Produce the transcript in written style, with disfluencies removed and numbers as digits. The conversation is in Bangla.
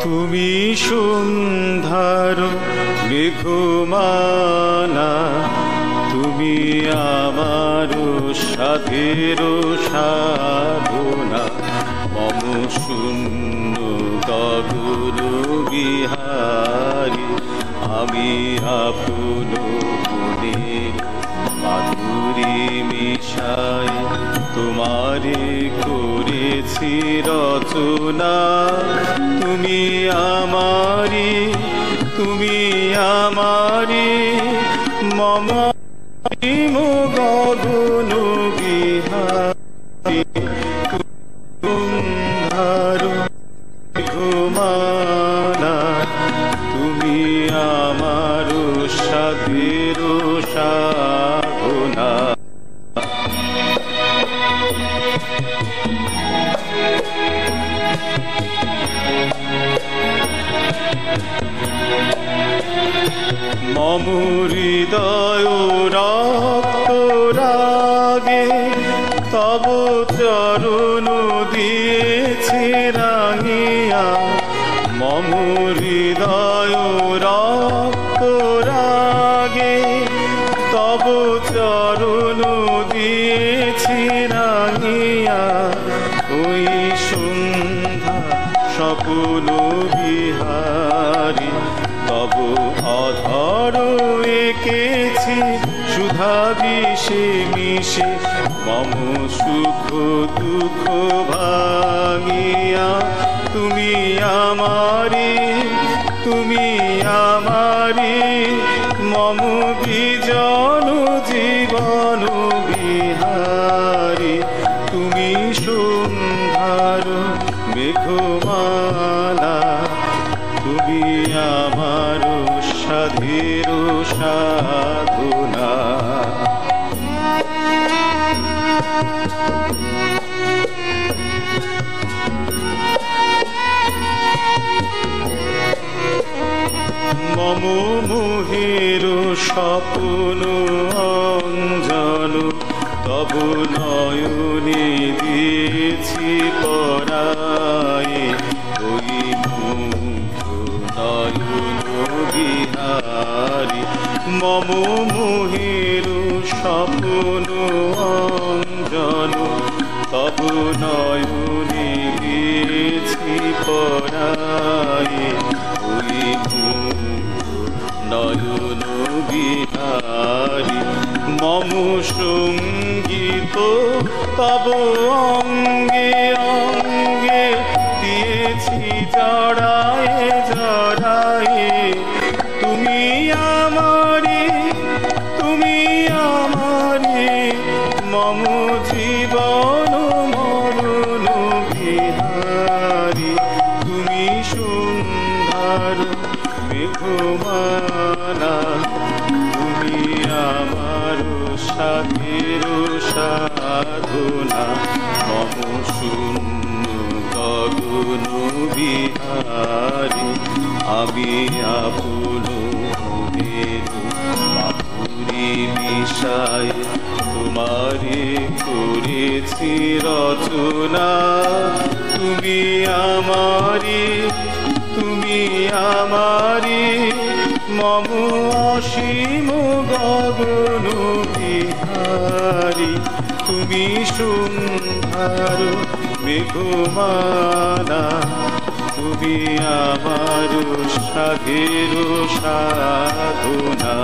তুমি সন্ধ্যার মেঘমালা, তুমি আমার সাধের সাধনা। মম শূন্য গগন বিহারী, আমি আপন মনের মাধুরী মিশায় তোমারে করেছি রচনা। তুমি আমারি, তুমি আমারি, মম গগন বিহারী। ঘুমানা, তুমি আমার সাধের সাধনা। মম হৃদয় রক্ত রাগে তব চরণ দিয়েছে রাঙিয়া। মম হৃদয় রক্ত রাগে তব চরণ দিয়েছে রাঙিয়া। ওই সন্ধ্যা স্বপ্ন বিহারী, তব অধর এঁকেছি সুধা বিষে মিশে। মম সুখ দুঃখ ভাঙিয়া, তুমি আমারি, তুমি আমারি, মম বিজন জীবন বিহারী। তুমি সন্ধ্যার মেঘমালা, তুমি আমার সাধের সাধনা। মম মোহের স্বপ্ন অঞ্জন, তব নয়নে দিয়েছি পরায়ে। ওই মুগ্ধ নয়ন বিহারী, মম মোহের স্বপ্ন অঞ্জন, তব নয়নে দিয়েছি পরায়ে। ওই নয়ন বিহারী, মম সঙ্গীত তব অঙ্গে অঙ্গে দিয়েছি জড়ায়ে জড়ায়ে। তুমি আমারি, তুমি আমারি, মম জীবন মরণ বিহারী। তুমি সন্ধ্যার মেঘমালা, তুমি আমার সাধের সাধনা। মম শূন্য গগন বিহারী, আমি আপন মনের মাধুরী মিশায় তোমারে করেছি রচনা। তুমি আমারি, তুমি আমারি, মম অসীম গগন বিহারী। তুমি সন্ধ্যার মেঘমালা, তুমি আমার সাধের সাধনা।